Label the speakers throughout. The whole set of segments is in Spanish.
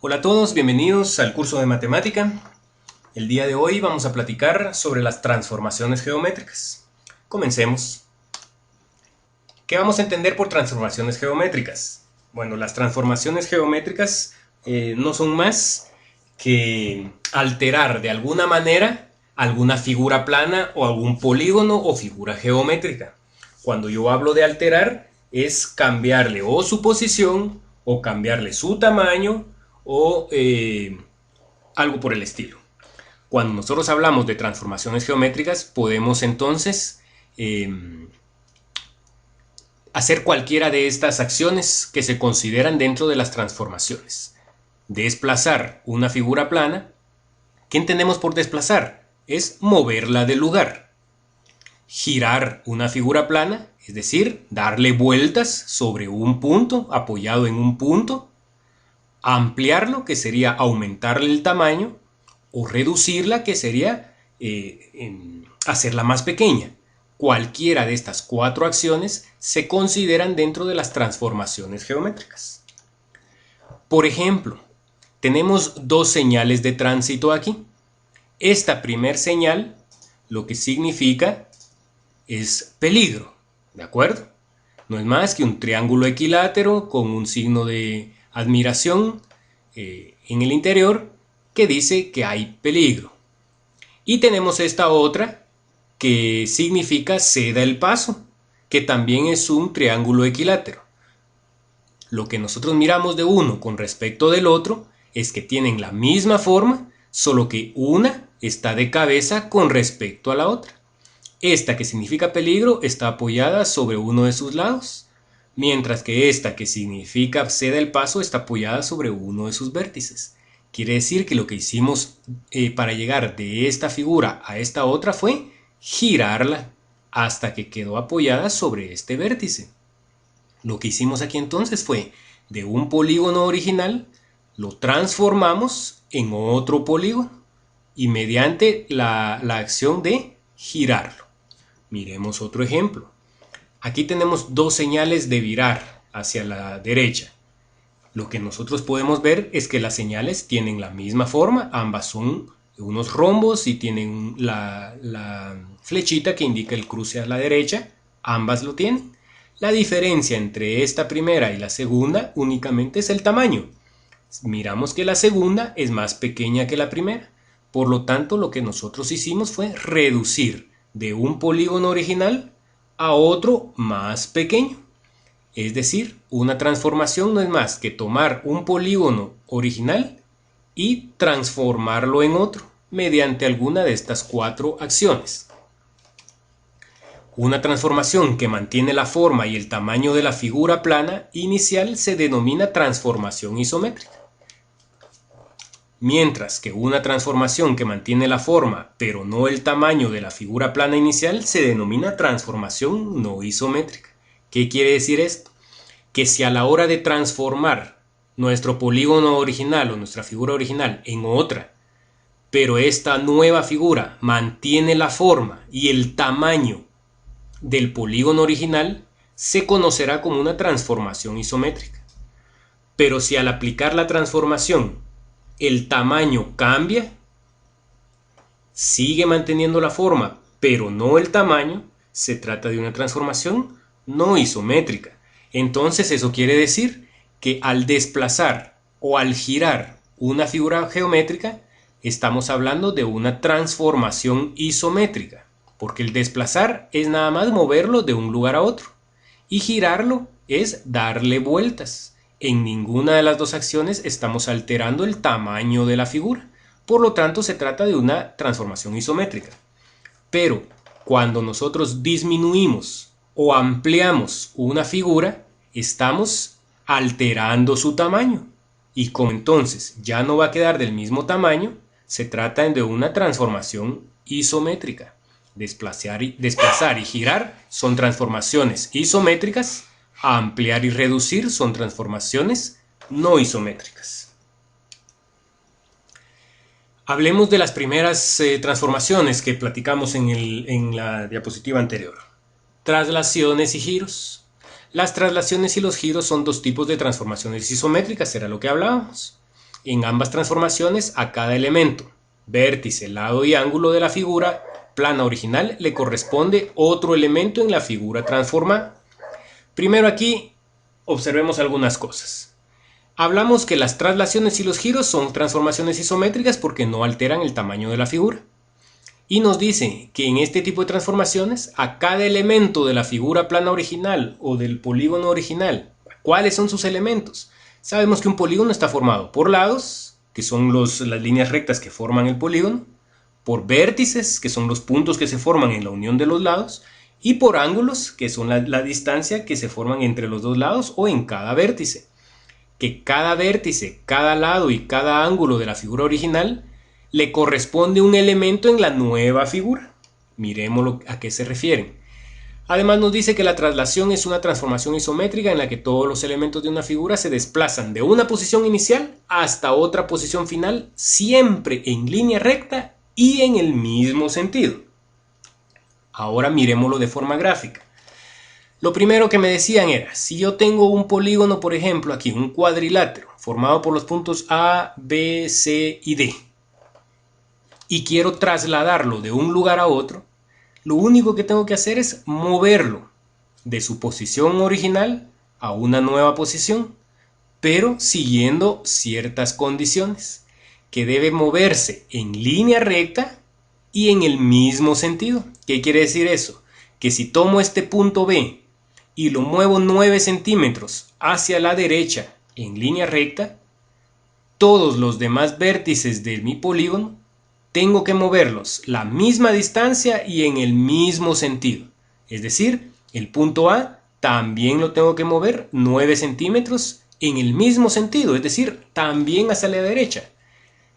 Speaker 1: Hola a todos, bienvenidos al curso de matemática. El día de hoy vamos a platicar sobre las transformaciones geométricas. Comencemos. ¿Qué vamos a entender por transformaciones geométricas? Bueno, las transformaciones geométricas no son más que alterar de alguna manera alguna figura plana o algún polígono o figura geométrica. Cuando yo hablo de alterar, es cambiarle o su posición o cambiarle su tamaño o algo por el estilo. Cuando nosotros hablamos de transformaciones geométricas, podemos entonces hacer cualquiera de estas acciones que se consideran dentro de las transformaciones. Desplazar una figura plana. ¿Qué entendemos por desplazar? Es moverla del lugar. Girar una figura plana, es decir, darle vueltas sobre un punto, apoyado en un punto. Ampliarlo, que sería aumentarle el tamaño, o reducirla, que sería hacerla más pequeña. Cualquiera de estas cuatro acciones se consideran dentro de las transformaciones geométricas. Por ejemplo, tenemos dos señales de tránsito aquí. Esta primer señal lo que significa es peligro, ¿de acuerdo? No es más que un triángulo equilátero con un signo de admiración en el interior que dice que hay peligro. Y tenemos esta otra que significa ceda el paso, que también es un triángulo equilátero. Lo que nosotros miramos de uno con respecto del otro es que tienen la misma forma, solo que una está de cabeza con respecto a la otra. Esta que significa peligro está apoyada sobre uno de sus lados, mientras que esta que significa ceda el paso está apoyada sobre uno de sus vértices. Quiere decir que lo que hicimos para llegar de esta figura a esta otra fue girarla hasta que quedó apoyada sobre este vértice. Lo que hicimos aquí entonces fue de un polígono original lo transformamos en otro polígono y mediante la acción de girarlo. Miremos otro ejemplo. Aquí tenemos dos señales de virar hacia la derecha. Lo que nosotros podemos ver es que las señales tienen la misma forma, ambas son unos rombos y tienen la flechita que indica el cruce a la derecha, ambas lo tienen. La diferencia entre esta primera y la segunda únicamente es el tamaño. Miramos que la segunda es más pequeña que la primera, por lo tanto lo que nosotros hicimos fue reducir de un polígono original a otro más pequeño. Es decir, una transformación no es más que tomar un polígono original y transformarlo en otro mediante alguna de estas cuatro acciones. Una transformación que mantiene la forma y el tamaño de la figura plana inicial se denomina transformación isométrica. Mientras que una transformación que mantiene la forma pero no el tamaño de la figura plana inicial se denomina transformación no isométrica. ¿Qué quiere decir esto? Que si a la hora de transformar nuestro polígono original o nuestra figura original en otra, pero esta nueva figura mantiene la forma y el tamaño del polígono original, se conocerá como una transformación isométrica. Pero si al aplicar la transformación el tamaño cambia, sigue manteniendo la forma, pero no el tamaño, se trata de una transformación no isométrica. Entonces eso quiere decir que al desplazar o al girar una figura geométrica, estamos hablando de una transformación isométrica, porque el desplazar es nada más moverlo de un lugar a otro y girarlo es darle vueltas. En ninguna de las dos acciones estamos alterando el tamaño de la figura, por lo tanto se trata de una transformación isométrica. Pero cuando nosotros disminuimos o ampliamos una figura, estamos alterando su tamaño. Y como entonces ya no va a quedar del mismo tamaño, se trata de una transformación isométrica. Desplazar y girar son transformaciones isométricas, ampliar y reducir son transformaciones no isométricas. Hablemos de las primeras transformaciones que platicamos en la diapositiva anterior. Traslaciones y giros. Las traslaciones y los giros son dos tipos de transformaciones isométricas, era lo que hablábamos. en ambas transformaciones a cada elemento, vértice, lado y ángulo de la figura plana original le corresponde otro elemento en la figura transformada. Primero aquí observemos algunas cosas. Hablamos que las traslaciones y los giros son transformaciones isométricas porque no alteran el tamaño de la figura. Y nos dice que en este tipo de transformaciones a cada elemento de la figura plana original o del polígono original, ¿cuáles son sus elementos? Sabemos que un polígono está formado por lados, que son las líneas rectas que forman el polígono, por vértices, que son los puntos que se forman en la unión de los lados, y por ángulos, que son la distancia que se forman entre los dos lados o en cada vértice. Que cada vértice, cada lado y cada ángulo de la figura original le corresponde un elemento en la nueva figura. Miremos a qué se refieren. Además nos dice que la traslación es una transformación isométrica en la que todos los elementos de una figura se desplazan de una posición inicial hasta otra posición final, siempre en línea recta y en el mismo sentido. Ahora miremoslo de forma gráfica. Lo primero que me decían era, si yo tengo un polígono, por ejemplo, aquí, un cuadrilátero, formado por los puntos A, B, C y D, y quiero trasladarlo de un lugar a otro, lo único que tengo que hacer es moverlo de su posición original a una nueva posición, pero siguiendo ciertas condiciones, que debe moverse en línea recta y en el mismo sentido. ¿Qué quiere decir eso? Que si tomo este punto B y lo muevo 9 centímetros hacia la derecha en línea recta, todos los demás vértices de mi polígono tengo que moverlos la misma distancia y en el mismo sentido. Es decir, el punto A también lo tengo que mover 9 centímetros en el mismo sentido, es decir, también hacia la derecha.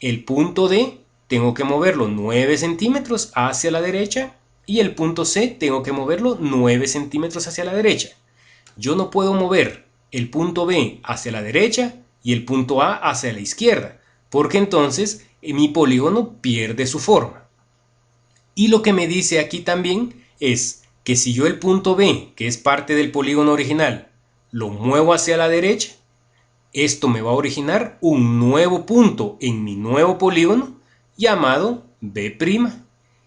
Speaker 1: El punto D tengo que moverlo 9 centímetros hacia la derecha y el punto C tengo que moverlo 9 centímetros hacia la derecha. Yo no puedo mover el punto B hacia la derecha y el punto A hacia la izquierda, porque entonces mi polígono pierde su forma. Y lo que me dice aquí también es que si yo el punto B, que es parte del polígono original, lo muevo hacia la derecha, esto me va a originar un nuevo punto en mi nuevo polígono llamado B'.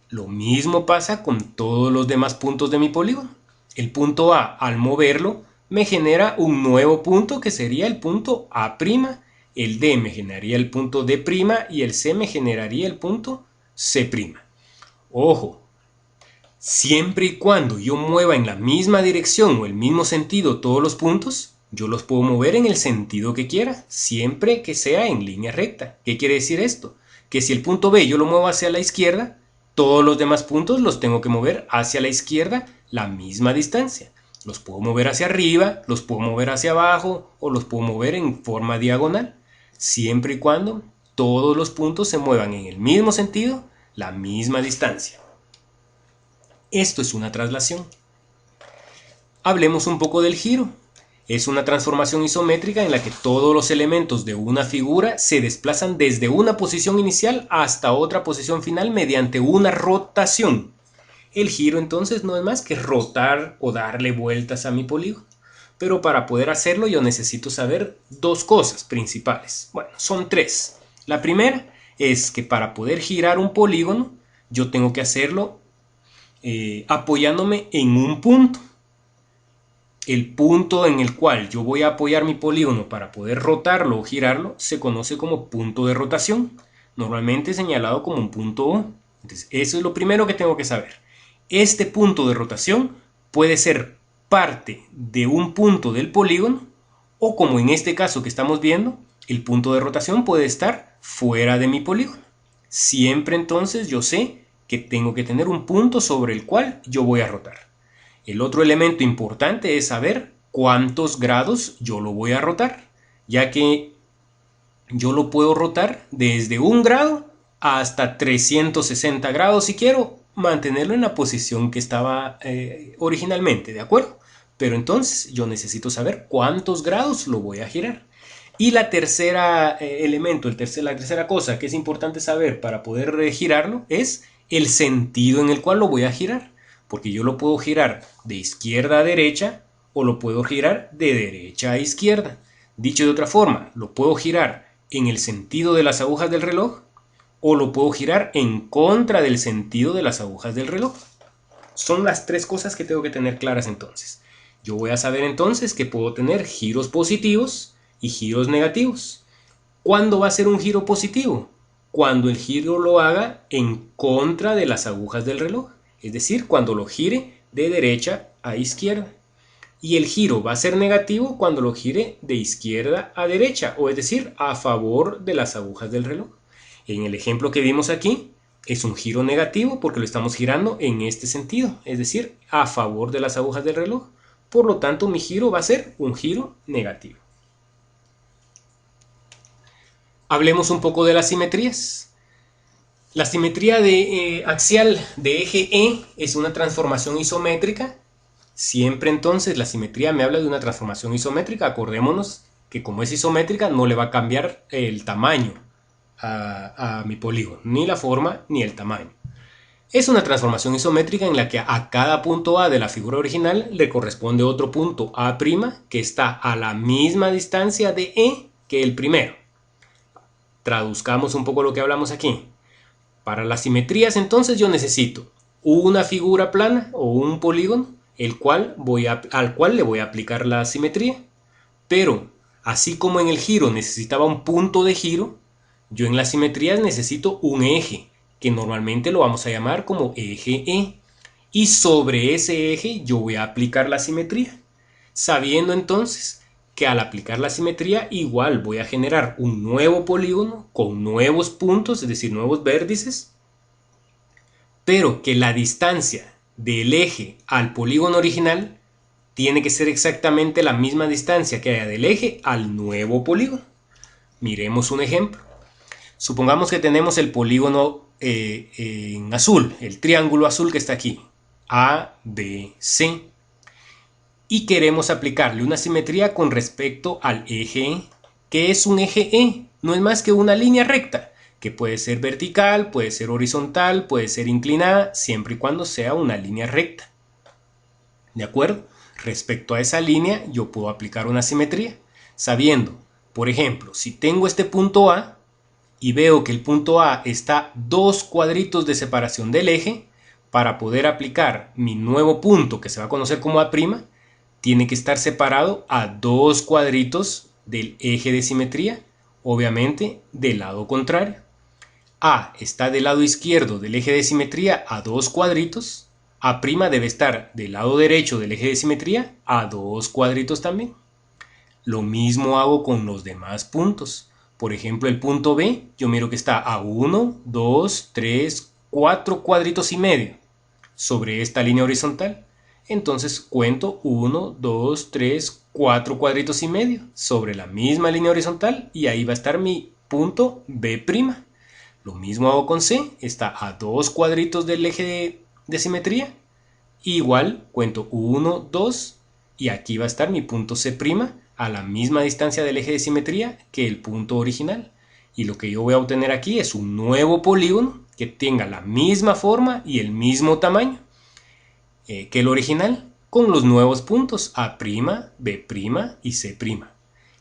Speaker 1: Lo mismo pasa con todos los demás puntos de mi polígono. El punto A, al moverlo, me genera un nuevo punto que sería el punto A'. El D me generaría el punto D' y el C me generaría el punto C'. Ojo, siempre y cuando yo mueva en la misma dirección o el mismo sentido todos los puntos, yo los puedo mover en el sentido que quiera, siempre que sea en línea recta. ¿Qué quiere decir esto? Que si el punto B yo lo muevo hacia la izquierda, todos los demás puntos los tengo que mover hacia la izquierda la misma distancia. Los puedo mover hacia arriba, los puedo mover hacia abajo o los puedo mover en forma diagonal, siempre y cuando todos los puntos se muevan en el mismo sentido, la misma distancia. Esto es una traslación. Hablemos un poco del giro. Es una transformación isométrica en la que todos los elementos de una figura se desplazan desde una posición inicial hasta otra posición final mediante una rotación. El giro entonces no es más que rotar o darle vueltas a mi polígono. Pero para poder hacerlo yo necesito saber dos cosas principales. Bueno, son tres. La primera es que para poder girar un polígono yo tengo que hacerlo apoyándome en un punto. El punto en el cual yo voy a apoyar mi polígono para poder rotarlo o girarlo se conoce como punto de rotación, normalmente señalado como un punto O. Entonces, eso es lo primero que tengo que saber. Este punto de rotación puede ser parte de un punto del polígono o, como en este caso que estamos viendo, el punto de rotación puede estar fuera de mi polígono. Siempre entonces yo sé que tengo que tener un punto sobre el cual yo voy a rotar. El otro elemento importante es saber cuántos grados yo lo voy a rotar, ya que yo lo puedo rotar desde 1 grado hasta 360 grados si quiero mantenerlo en la posición que estaba originalmente, ¿de acuerdo? Pero entonces yo necesito saber cuántos grados lo voy a girar. Y la tercera la tercera cosa que es importante saber para poder girarlo es el sentido en el cual lo voy a girar. Porque yo lo puedo girar de izquierda a derecha o lo puedo girar de derecha a izquierda. Dicho de otra forma, lo puedo girar en el sentido de las agujas del reloj o lo puedo girar en contra del sentido de las agujas del reloj. Son las tres cosas que tengo que tener claras entonces. Yo voy a saber entonces que puedo tener giros positivos y giros negativos. ¿Cuándo va a ser un giro positivo? Cuando el giro lo haga en contra de las agujas del reloj, es decir, cuando lo gire de derecha a izquierda. Y el giro va a ser negativo cuando lo gire de izquierda a derecha, o es decir, a favor de las agujas del reloj. En el ejemplo que vimos aquí, es un giro negativo porque lo estamos girando en este sentido, es decir, a favor de las agujas del reloj. Por lo tanto, mi giro va a ser un giro negativo. Hablemos un poco de las simetrías. La simetría axial de eje E es una transformación isométrica. Siempre entonces la simetría me habla de una transformación isométrica. Acordémonos que como es isométrica no le va a cambiar el tamaño a mi polígono, ni la forma ni el tamaño. Es una transformación isométrica en la que a cada punto A de la figura original le corresponde otro punto A' que está a la misma distancia de E que el primero. Traduzcamos un poco lo que hablamos aquí. Para las simetrías entonces yo necesito una figura plana o un polígono al cual le voy a aplicar la simetría. Pero así como en el giro necesitaba un punto de giro, yo en las simetrías necesito un eje, que normalmente lo vamos a llamar como eje E. Y sobre ese eje yo voy a aplicar la simetría, sabiendo entonces que al aplicar la simetría igual voy a generar un nuevo polígono con nuevos puntos, es decir, nuevos vértices, pero que la distancia del eje al polígono original tiene que ser exactamente la misma distancia que haya del eje al nuevo polígono. Miremos un ejemplo. Supongamos que tenemos el polígono en azul, el triángulo azul que está aquí, A, B, C, y queremos aplicarle una simetría con respecto al eje E. ¿Qué es un eje E? No es más que una línea recta, que puede ser vertical, puede ser horizontal, puede ser inclinada, siempre y cuando sea una línea recta. ¿De acuerdo? Respecto a esa línea yo puedo aplicar una simetría, sabiendo, por ejemplo, si tengo este punto A y veo que el punto A está 2 cuadritos de separación del eje, para poder aplicar mi nuevo punto que se va a conocer como A', tiene que estar separado a 2 cuadritos del eje de simetría, obviamente del lado contrario. A está del lado izquierdo del eje de simetría a 2 cuadritos, A' debe estar del lado derecho del eje de simetría a 2 cuadritos también. Lo mismo hago con los demás puntos. Por ejemplo, el punto B, yo miro que está a 1, 2, 3, 4 cuadritos y medio sobre esta línea horizontal. Entonces cuento 1, 2, 3, 4 cuadritos y medio sobre la misma línea horizontal y ahí va a estar mi punto B'. Lo mismo hago con C, está a 2 cuadritos del eje de simetría. Igual cuento 1, 2 y aquí va a estar mi punto C' a la misma distancia del eje de simetría que el punto original. Y lo que yo voy a obtener aquí es un nuevo polígono que tenga la misma forma y el mismo tamaño que el original, con los nuevos puntos A', B' y C'.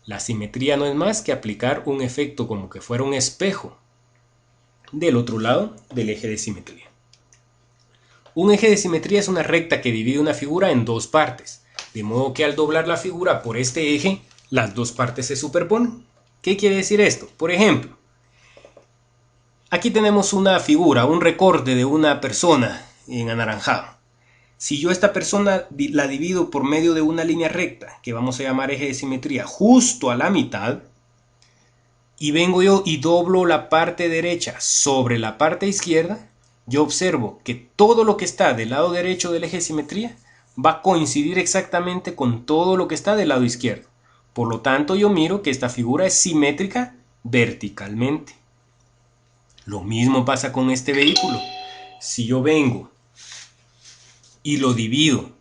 Speaker 1: La simetría no es más que aplicar un efecto como que fuera un espejo del otro lado del eje de simetría. Un eje de simetría es una recta que divide una figura en dos partes, de modo que al doblar la figura por este eje, las dos partes se superponen. ¿Qué quiere decir esto? Por ejemplo, aquí tenemos una figura, un recorte de una persona en anaranjado. Si yo a esta persona la divido por medio de una línea recta, que vamos a llamar eje de simetría, justo a la mitad, y vengo yo y doblo la parte derecha sobre la parte izquierda, yo observo que todo lo que está del lado derecho del eje de simetría va a coincidir exactamente con todo lo que está del lado izquierdo. Por lo tanto, yo miro que esta figura es simétrica verticalmente. Lo mismo pasa con este vehículo. Si yo vengo y lo divido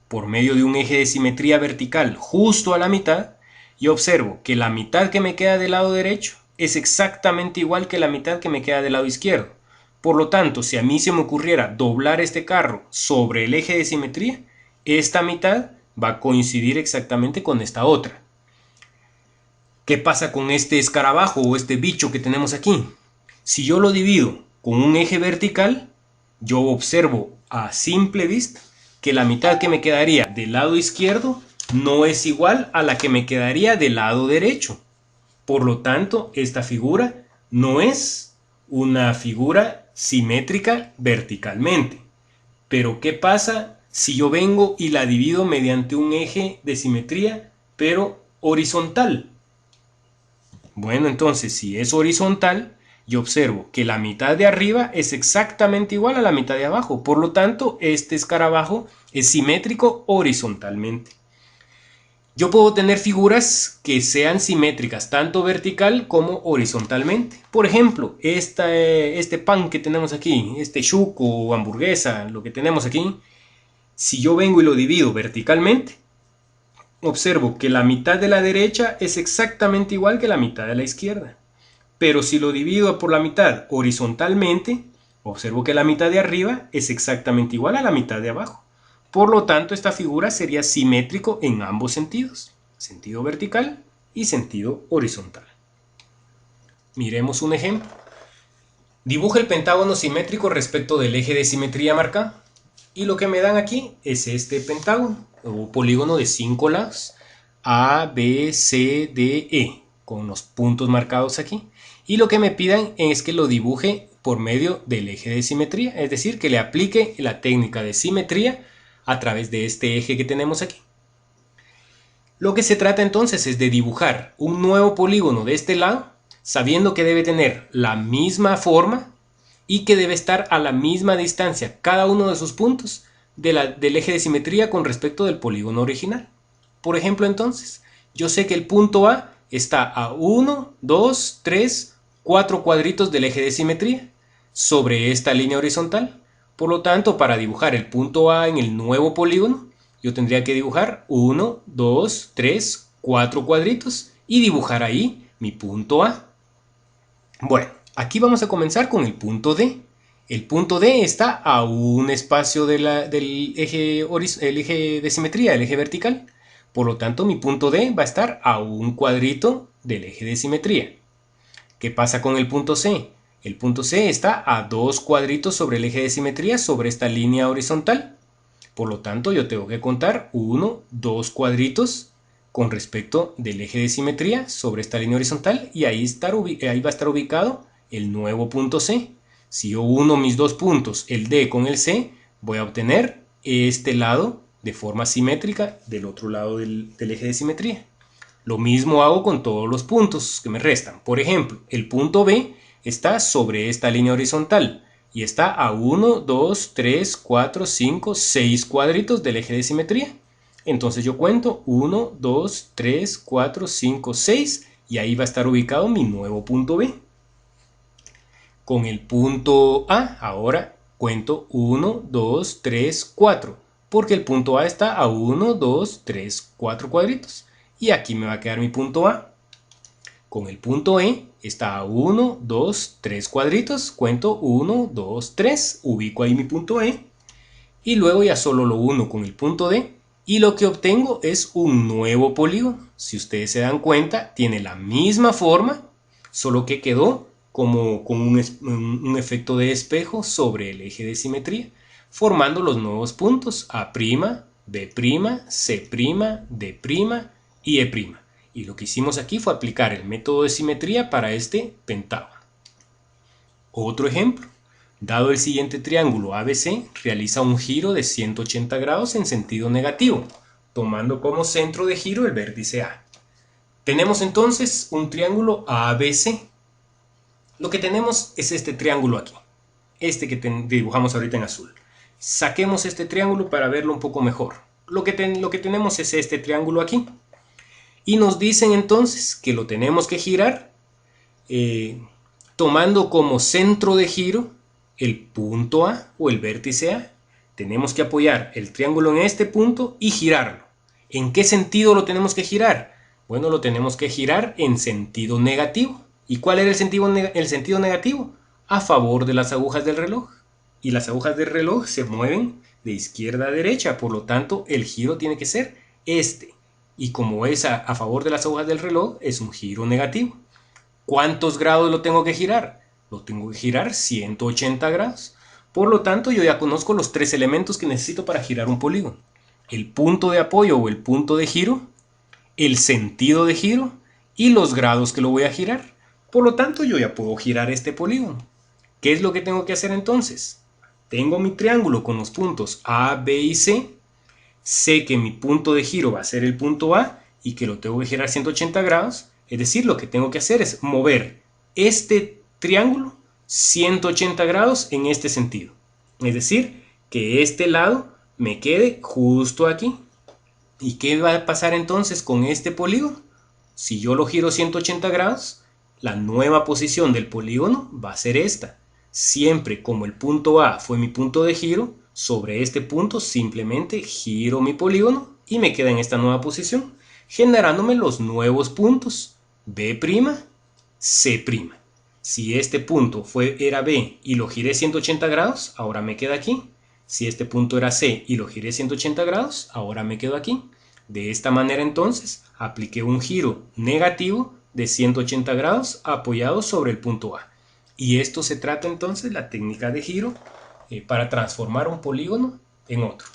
Speaker 1: por medio de un eje de simetría vertical justo a la mitad, yo observo que la mitad que me queda del lado derecho es exactamente igual que la mitad que me queda del lado izquierdo. Por lo tanto, si a mí se me ocurriera doblar este carro sobre el eje de simetría, esta mitad va a coincidir exactamente con esta otra. ¿Qué pasa con este escarabajo o este bicho que tenemos aquí? Si yo lo divido con un eje vertical, yo observo a simple vista que la mitad que me quedaría del lado izquierdo no es igual a la que me quedaría del lado derecho. Por lo tanto, esta figura no es una figura simétrica verticalmente. Pero ¿qué pasa si yo vengo y la divido mediante un eje de simetría, pero horizontal? Bueno, entonces si es horizontal, yo observo que la mitad de arriba es exactamente igual a la mitad de abajo. Por lo tanto, este escarabajo es simétrico horizontalmente. Yo puedo tener figuras que sean simétricas tanto vertical como horizontalmente. Por ejemplo, este pan que tenemos aquí, este chuco o hamburguesa, lo que tenemos aquí, si yo vengo y lo divido verticalmente, observo que la mitad de la derecha es exactamente igual que la mitad de la izquierda. Pero si lo divido por la mitad horizontalmente, observo que la mitad de arriba es exactamente igual a la mitad de abajo. Por lo tanto, esta figura sería simétrico en ambos sentidos, sentido vertical y sentido horizontal. Miremos un ejemplo. Dibuja el pentágono simétrico respecto del eje de simetría marcado. Y lo que me dan aquí es este pentágono o polígono de 5 lados, A, B, C, D, E, con los puntos marcados aquí. Y lo que me pidan es que lo dibuje por medio del eje de simetría, es decir, que le aplique la técnica de simetría a través de este eje que tenemos aquí. Lo que se trata entonces es de dibujar un nuevo polígono de este lado, sabiendo que debe tener la misma forma y que debe estar a la misma distancia cada uno de sus puntos del eje de simetría con respecto del polígono original. Por ejemplo, entonces, yo sé que el punto A está a 1, 2, 3, 4 cuadritos del eje de simetría sobre esta línea horizontal. Por lo tanto, para dibujar el punto A en el nuevo polígono, yo tendría que dibujar 1, 2, 3, 4 cuadritos y dibujar ahí mi punto A. Bueno, aquí vamos a comenzar con el punto D. El punto D está a un espacio del eje, el eje de simetría, el eje vertical. Por lo tanto, mi punto D va a estar a un cuadrito del eje de simetría. ¿Qué pasa con el punto C? El punto C está a dos cuadritos sobre el eje de simetría sobre esta línea horizontal. Por lo tanto, yo tengo que contar 1, 2 cuadritos con respecto del eje de simetría sobre esta línea horizontal y ahí va a estar ubicado el nuevo punto C. Si yo uno mis dos puntos, el D con el C, voy a obtener este lado de forma simétrica del otro lado del eje de simetría. Lo mismo hago con todos los puntos que me restan. Por ejemplo, el punto B está sobre esta línea horizontal y está a 1, 2, 3, 4, 5, 6 cuadritos del eje de simetría. Entonces yo cuento 1, 2, 3, 4, 5, 6 y ahí va a estar ubicado mi nuevo punto B. Con el punto A ahora cuento 1, 2, 3, 4 porque el punto A está a 1, 2, 3, 4 cuadritos. Y aquí me va a quedar mi punto A. Con el punto E está a 1, 2, 3 cuadritos. Cuento 1, 2, 3. Ubico ahí mi punto E. Y luego ya solo lo uno con el punto D. Y lo que obtengo es un nuevo polígono. Si ustedes se dan cuenta, tiene la misma forma, solo que quedó como con un efecto de espejo sobre el eje de simetría, formando los nuevos puntos A', B', C', D' y E'. Y lo que hicimos aquí fue aplicar el método de simetría para este pentágono. Otro ejemplo. Dado el siguiente triángulo ABC, realiza un giro de 180 grados en sentido negativo, tomando como centro de giro el vértice A. Tenemos entonces un triángulo ABC. Lo que tenemos es este triángulo aquí, este que dibujamos ahorita en azul. Saquemos este triángulo para verlo un poco mejor. Lo que tenemos es este triángulo aquí. Y nos dicen entonces que lo tenemos que girar tomando como centro de giro el punto A o el vértice A. Tenemos que apoyar el triángulo en este punto y girarlo. ¿En qué sentido lo tenemos que girar? Bueno, lo tenemos que girar en sentido negativo. ¿Y cuál era el sentido negativo? A favor de las agujas del reloj. Y las agujas del reloj se mueven de izquierda a derecha, por lo tanto el giro tiene que ser este, y como es a favor de las agujas del reloj, es un giro negativo. ¿Cuántos grados lo tengo que girar? Lo tengo que girar 180 grados. Por lo tanto, yo ya conozco los tres elementos que necesito para girar un polígono. El punto de apoyo o el punto de giro, el sentido de giro y los grados que lo voy a girar. Por lo tanto, yo ya puedo girar este polígono. ¿Qué es lo que tengo que hacer entonces? Tengo mi triángulo con los puntos A, B y C. Sé que mi punto de giro va a ser el punto A y que lo tengo que girar 180 grados. Es decir, lo que tengo que hacer es mover este triángulo 180 grados en este sentido. Es decir, que este lado me quede justo aquí. ¿Y qué va a pasar entonces con este polígono? Si yo lo giro 180 grados, la nueva posición del polígono va a ser esta. Siempre como el punto A fue mi punto de giro, sobre este punto simplemente giro mi polígono y me queda en esta nueva posición, generándome los nuevos puntos B', C'. Si este punto era B y lo giré 180 grados, ahora me queda aquí. Si este punto era C y lo giré 180 grados, ahora me quedo aquí. De esta manera entonces apliqué un giro negativo de 180 grados apoyado sobre el punto A. Y esto se trata entonces la técnica de giro para transformar un polígono en otro.